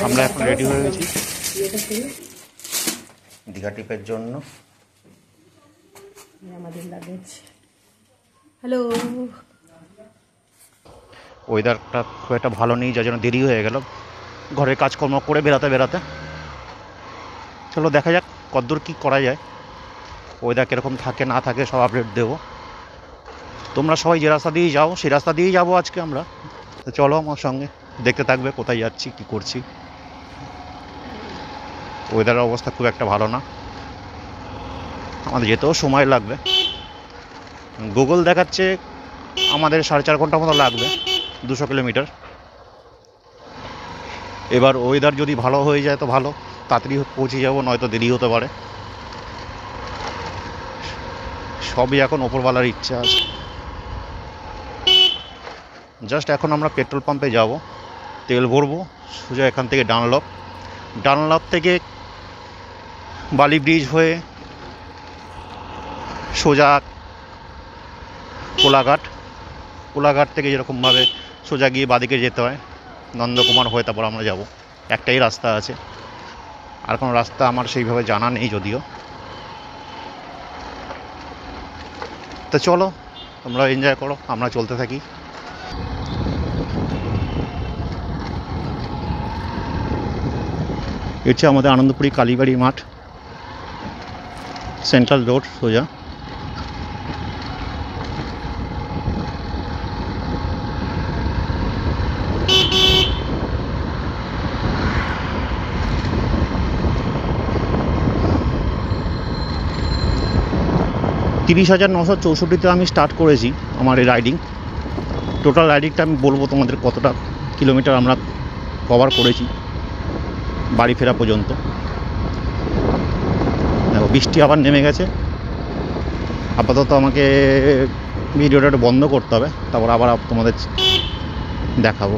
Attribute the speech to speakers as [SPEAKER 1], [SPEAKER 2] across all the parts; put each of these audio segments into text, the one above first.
[SPEAKER 1] আমরা এখন রেডি হয়ে গেছি দীঘা ট্রিপের জন্য।
[SPEAKER 2] আমাদের লাগেজ। হ্যালো।
[SPEAKER 1] ওয়েদারটা খুব একটা ভালো নেই, যার জন্য দেরি হয়ে গেল ঘরের কাজকর্ম করে বেরাতে। চলো দেখা যাক কতদূর কী করা যায়, ওয়েদার কীরকম থাকে না থাকে সব আপডেট দেবো। তোমরা সবাই যে রাস্তা দিয়েই যাও সেই রাস্তা দিয়েই যাবো আজকে আমরা। তো চলো আমার সঙ্গে, দেখতে থাকবে কোথায় যাচ্ছি কী করছি। ওয়েদারের অবস্থা খুব একটা ভালো না, আমাদের যেতেও সময় লাগবে। গুগল দেখাচ্ছে আমাদের 4.5 ঘন্টা মতো লাগবে 200 কিলোমিটার। এবার ওয়েদার যদি ভালো হয়ে যায় তো ভালো, তাড়াতাড়ি পৌঁছে যাবো, নয়তো দেরি হতে পারে। সবই এখন ওপরওয়ালার ইচ্ছা আছে। জাস্ট এখন আমরা পেট্রোল পাম্পে যাব, তেল ভরবো, সোজা এখান থেকে ডানলপ থেকে বালি ব্রিজ হয়ে সোজা কোলাঘাট থেকে যেরকমভাবে সোজা গিয়ে বাদিকে যেতে হয় নন্দকুমার হয়ে, তারপর আমরা যাব। একটাই রাস্তা আছে, আর কোনো রাস্তা আমার সেইভাবে জানা নেই যদিও। তো চলো তোমরা এনজয় করো, আমরা চলতে থাকি। এটা হচ্ছে আমাদের আনন্দপুরি কালীবাড়ি মাঠ, সেন্ট্রাল রোড সোজা। $30,964 আমি স্টার্ট করেছি আমার এই রাইডিং। টোটাল রাইডিংটা আমি বলবো তোমাদের কতটা কিলোমিটার আমরা কভার করেছি বাড়ি ফেরা পর্যন্ত। দেখো বৃষ্টি আবার নেমে গেছে, আপাতত আমাকে ভিডিওটা একটু বন্ধ করতে হবে, তারপর আবার তোমাদের দেখাবো।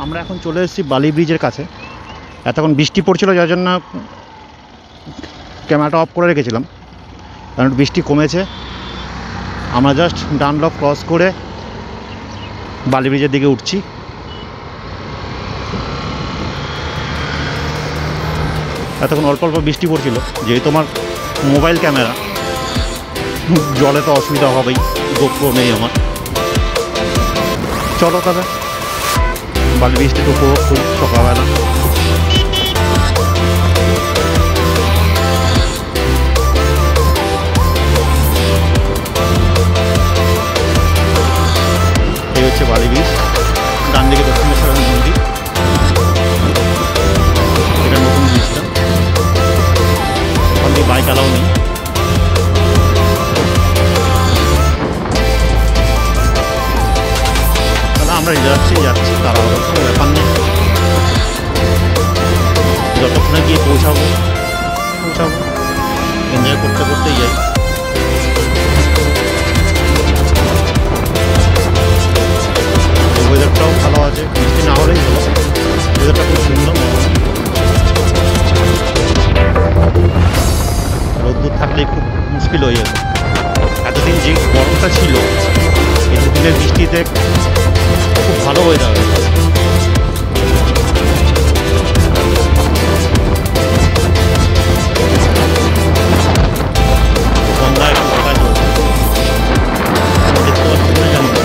[SPEAKER 1] আমরা এখন চলে এসেছি বালি ব্রিজের কাছে। এতক্ষণ বৃষ্টি পড়ছিল, যার জন্য ক্যামেরাটা অফ করে রেখেছিলাম, কারণ বৃষ্টি কমেছে। আমরা জাস্ট ডানলপ ক্রস করে বালি ব্রিজের দিকে উঠছি। এতক্ষণ অল্প অল্প বৃষ্টি পড়ছিল, যেহেতু আমার মোবাইল ক্যামেরা, জলে তো অসুবিধা হবেই, গোপ্রো নেই আমার। চলো তবে বালি ব্রিজটি তো উপভোগ করি সকালবেলা। এই হচ্ছে বালি ব্রিজ, ডান দিকে দক্ষিণেশ্বর মন্দির, এটা নতুন ব্রিজটা। ওখান থেকে বাইক অ্যালাউ নেই। তাহলে আমরা যাচ্ছি তারা কোনো ব্যাপার নেই, যতক্ষণে গিয়ে পৌঁছাবো এনজয় করতেই যাই। ওয়েদারটাও ভালো আছে, বৃষ্টি না হলেই ভালো, ওয়েদারটা খুব সুন্দর। রোদ্দুর থাকলে খুব মুশকিল হয়ে যেত। এতদিন যে গরমটা ছিল, এই দুদিনের বৃষ্টিতে খুব ভালো ওয়েদার হয়েছে। সন্ধ্যায় একটু ফাঁকা চলছে, দেখতে পাচ্ছি না জানি না।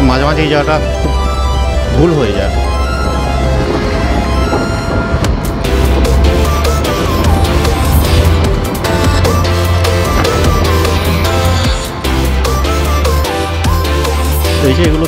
[SPEAKER 1] মাঝে মাঝে এই জায়গাটা খুব ভুল হয়ে যায়। এই যে এগুলো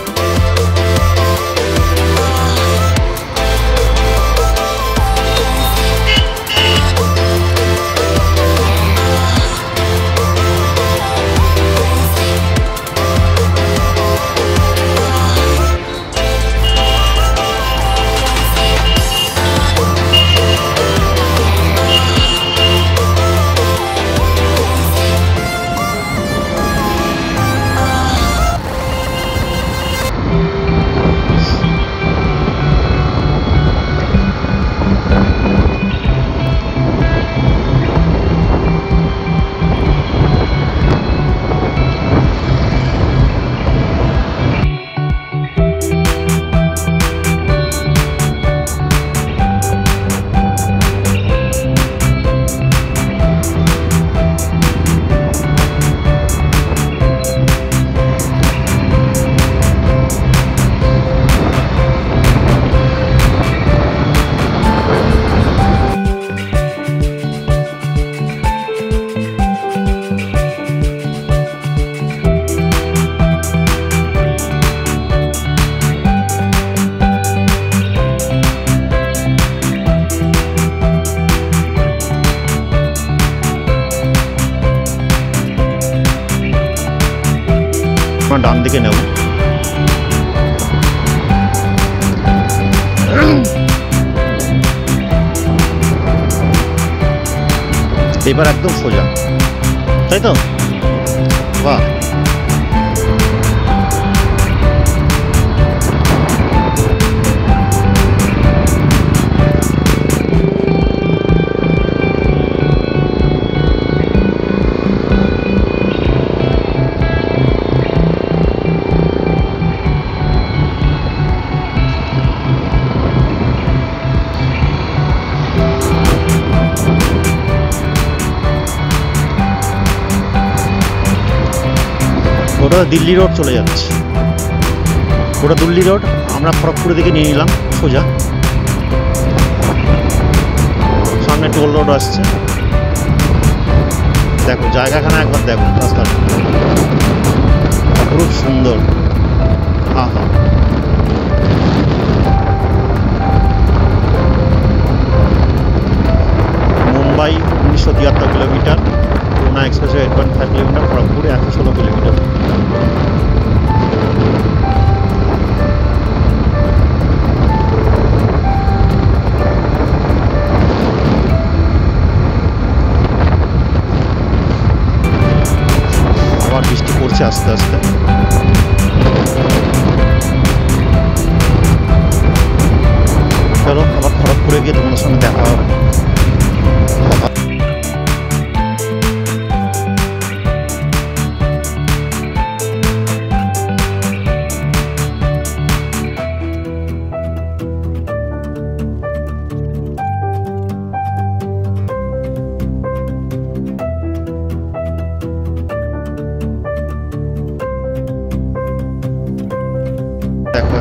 [SPEAKER 1] ডান দিকে নেব। এবার একদম সোজা, তাই তো? বাহ, ওটা দিল্লি রোড চলে যাচ্ছে, ওটা দিল্লি রোড। আমরা খড়গপুরের দিকে নিয়ে নিলাম সোজা। সামনে টোল রোড আসছে, দেখো জায়গাখানা একবার দেখো, রাস্তাটা খুব সুন্দর। হ্যাঁ হ্যাঁ, মুম্বাই 1973 কিলোমিটার, পুনা এক্সপ্রেসওয়ে 8.5 কিলোমিটার, খড়গপুরে 116 কিলোমিটার। আবার বৃষ্টি পড়ছে আস্তে আস্তে। চলো আবার খড়গপুরে গিয়ে তোমার সঙ্গে দেখা হবে। দেখো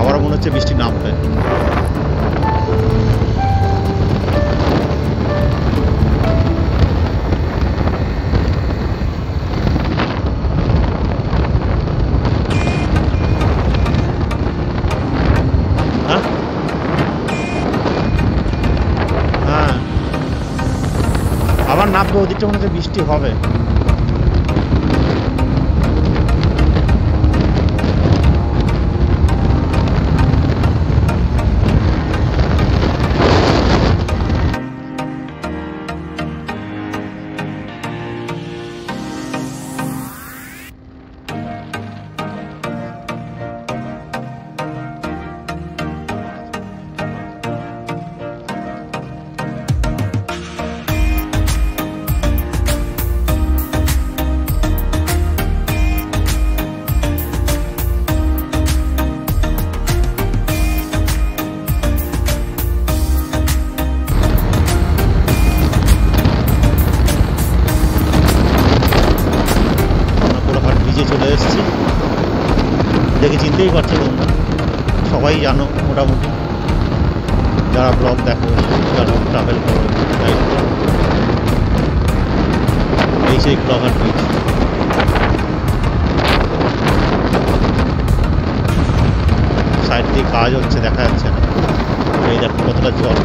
[SPEAKER 1] আবার মনে হচ্ছে বৃষ্টি নামবে। হ্যাঁ হ্যাঁ, আবার নামবে, ওদিকটা মনে হচ্ছে বৃষ্টি হবে। চলে এসেছি, দেখে চিনতেই পারছো তোমরা, সবাই জানো মোটামুটি, যারা ব্লগ দেখো, যারা ট্রাভেল করো, গাইড করো। এই সেই ব্লগার বিচ। সাইড দিয়ে কাজ হচ্ছে, দেখা যাচ্ছে না। এই দেখো কতটা জল।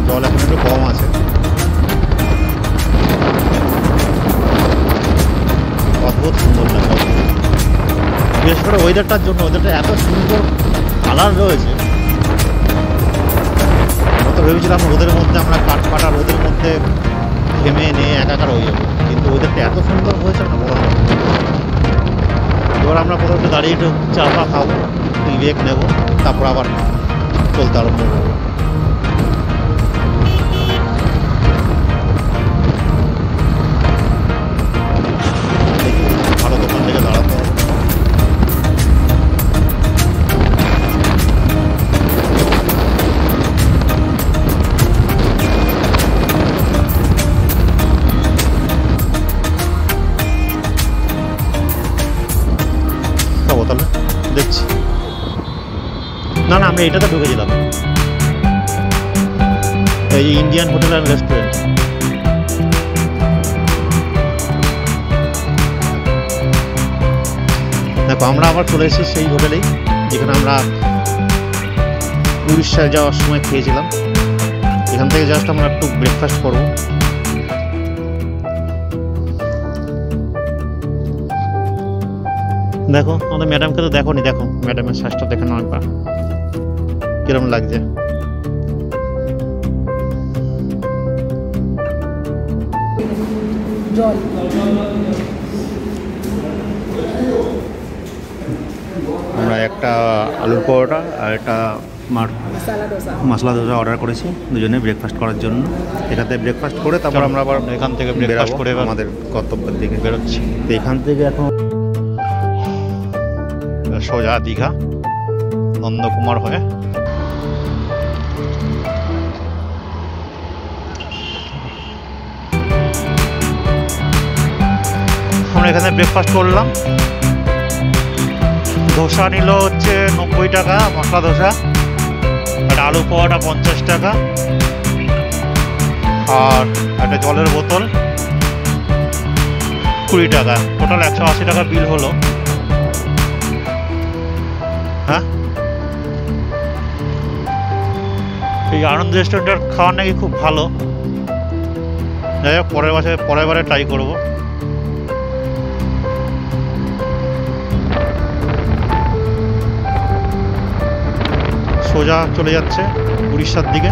[SPEAKER 1] জল এখন একটু কম আছে। অদ্ভুত সুন্দর লাগে, বিশেষ করে ওয়েদারটার জন্য। ওয়েদারটা এত সুন্দর কালার রয়েছে। আমরা তো ভেবেছিলাম রোদের মধ্যে, আমরা কাঠপাটা রোদের মধ্যে ঘেমে নিয়ে একাকার হয়ে যাবো, কিন্তু ওয়েদারটা এত সুন্দর হয়েছে না বলা যায়। এবার আমরা কোথাও একটু দাঁড়িয়ে একটু চা ফা খাবো, ব্রেক নেবো, তারপর আবার চলতে আরম্ভ করবো। ভালো দোকান থেকে দাঁড়াতে হবে। খাবো তাহলে, দেখছি। না না, আমরা এটাতে ঢুকেছিলাম, এই ইন্ডিয়ান হোটেল অ্যান্ড রেস্টুরেন্ট। দেখো আমরা আবার চলে এসেছি সেই হোটেলেই, যেখানে আমরা উড়িষ্যায় যাওয়ার সময় খেয়েছিলাম। এখান থেকে জাস্ট আমরা একটু ব্রেকফাস্ট করব। দেখো আমাদের ম্যাডামকে তো দেখো নি, দেখো ম্যাডামের শ্বাসটা দেখে নাও একবার কিরম লাগছে।
[SPEAKER 2] জল
[SPEAKER 1] আমরা একটা আলুর পরোটা আর একটা মশলা ধোসা অর্ডার করেছি দুজনে ব্রেকফাস্ট করার জন্য। এখান থেকে ব্রেকফাস্ট করে তারপর আমরা আবার এখান থেকে ব্রেকফাস্ট করে আমাদের গন্তব্যের দিকে বেরোচ্ছি। তো এখান থেকে এখন সোজা দীঘা নন্দকুমার হয়ে। আমরা এখানে ব্রেকফাস্ট করলাম। ধোসা নিল হচ্ছে 90 টাকা, মশলা ধোসা, একটা আলু পরোটা 50 টাকা, আর একটা জলের বোতল 20 টাকা। টোটাল 180 টাকা বিল হলো। হ্যাঁ, এই আনন্দ রেস্টুরেন্টের খাওয়া নাকি খুব ভালো। যাই হোক, পরের বারে ট্রাই করবো। সোজা চলে যাচ্ছে উড়িষ্যার দিকে।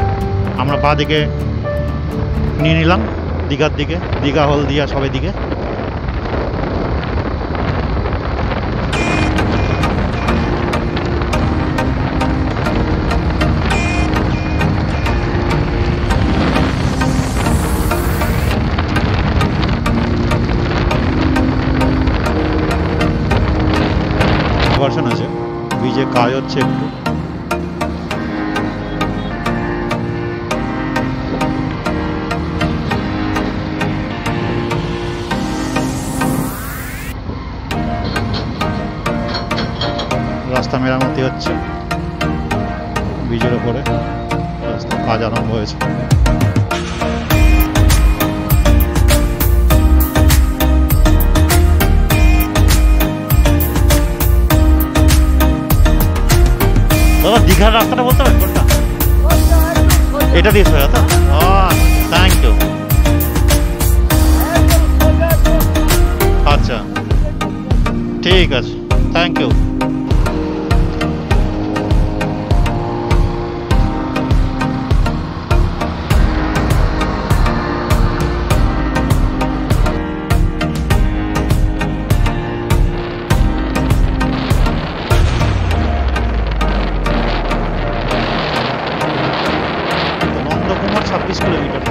[SPEAKER 1] আমরা বাঁ দিকে নিয়ে নিলাম দীঘার দিকে, দীঘা হলদিয়া সবাই দিকে। ভার্সন আছে, ব্রিজে কাজ হচ্ছে একটু। রাস্তা মেরামতি হচ্ছে ব্রিজের ওপরে, রাস্তার কাজ আরম্ভ হয়েছে। দাদা দীঘার রাস্তাটা বলতে পারেন কোনটা? এটা দিয়ে সোজা তো? Thank you. আচ্ছা ঠিক আছে, থ্যাংক ইউ। নন্দকুমার 26 কিলোমিটার।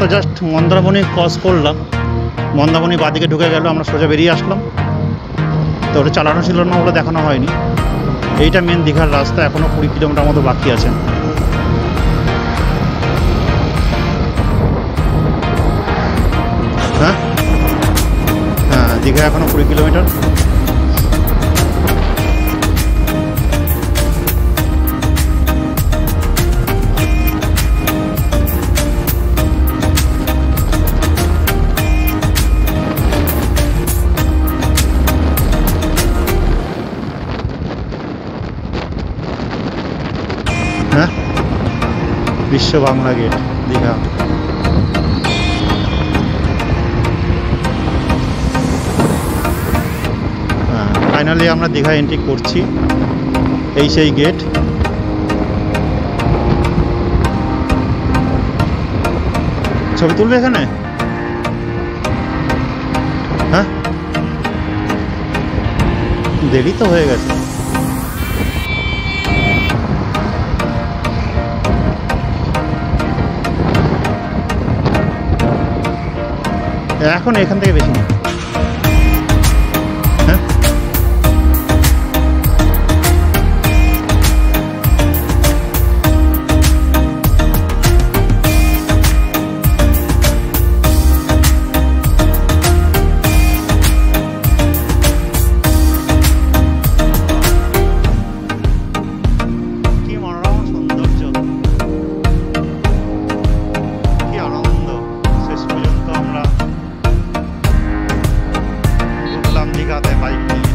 [SPEAKER 1] মাত্র জাস্ট মন্দারমণি ক্রস করলাম, মন্দারমণি বাদিকে ঢুকে গেল, আমরা সোজা বেরিয়ে আসলাম। তো ওটা চালানো ছিল না, ওটা দেখানো হয়নি। এইটা মেন দীঘার রাস্তা, এখনও 20 কিলোমিটার মতো বাকি আছে। হ্যাঁ হ্যাঁ, দীঘা এখনও 20 কিলোমিটার। হ্যাঁ, বিশ্ব বাংলা গেট দীঘা। হ্যাঁ, ফাইনালি আমরা দীঘা এন্ট্রি করছি। এই সেই গেট। ছবি তুলবে এখানে? হ্যাঁ, দেরি তো হয়ে গেছে। এখন এখান থেকে বেশি না। হ্যাঁ, কি মনোরম সৌন্দর্য, কি আনন্দ। শেষ পর্যন্ত আমরা ঢুকলাম দীঘাতে বাইক নিয়ে।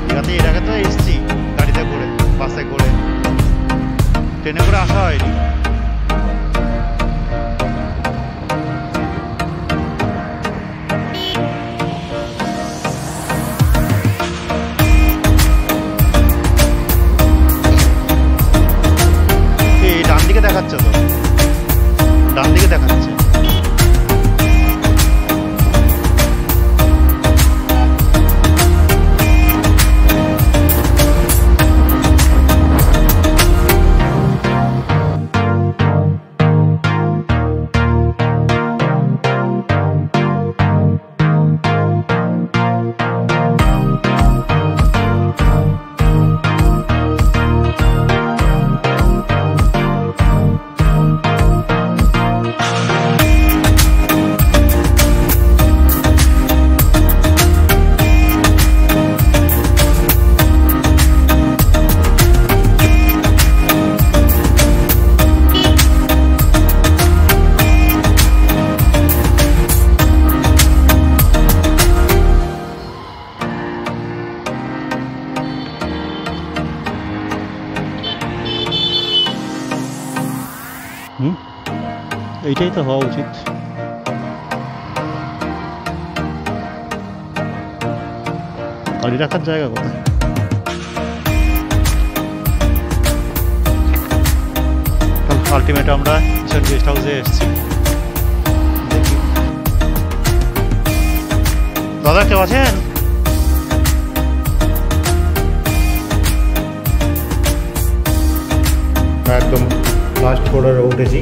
[SPEAKER 1] দীঘাতে এর আগে তো এসছি গাড়িতে করে, বাসে করে, ট্রেনে করে আসা হয়নি। এই ডান দিকে দেখাচ্ছে তো, ডান দিকে দেখাচ্ছে। এইটাই তো হওয়া উচিত। গাড়ি রাখার জায়গা কোথায়? আলটিমেট আমরা কিষাণ গেস্ট হাউসে এসেছি। দেখি দাদা কেউ আছেন? একদম লাস্ট ফ্লোরে উঠেছি।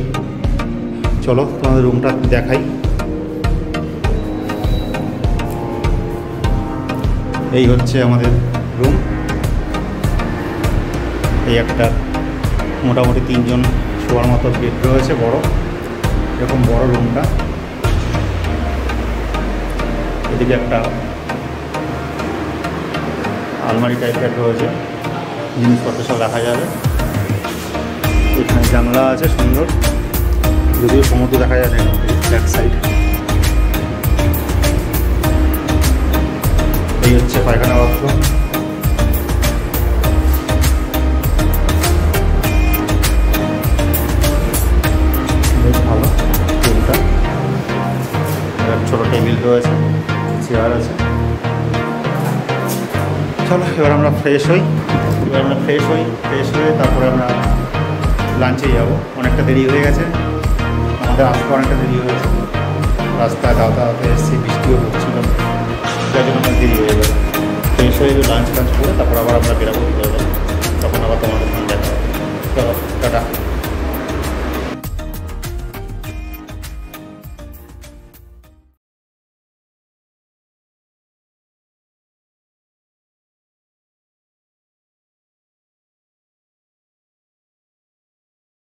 [SPEAKER 1] চলো তোমাদের রুমটা দেখাই। এই হচ্ছে আমাদের রুম। এই একটা মোটামুটি 3 জন শোয়ার মতো বেড রয়েছে, বড়, এরকম বড় রুমটা। এদিকে একটা আলমারি টাইপের রয়েছে, জিনিসপত্র সব রাখা যাবে। এখানে জানলা আছে সুন্দর, যদিও সমুদ্র দেখা যায় না ব্যাক সাইড। এই হচ্ছে পায়খানা বাথরুম। বেশ ভালো রুমটা। ছোটো টেবিল রয়েছে, চেয়ার আছে। চলো এবার আমরা ফ্রেশ হই। ফ্রেশ হয়ে তারপরে আমরা লাঞ্চে যাবো। অনেকটা দেরি হয়ে গেছে, আমাদের আসতে অনেকটা দেরি হয়েছে। রাস্তায় দাওয়াতে এসেছি, বৃষ্টিও হচ্ছিল, যার জন্য আমার দেরি হয়ে গেল। ফ্রেশ হয়ে লাঞ্চ করে তারপর আবার আমরা বেরাবো, তখন আবার তোমাদের সঙ্গে দেখা হবে। চলো টাটা।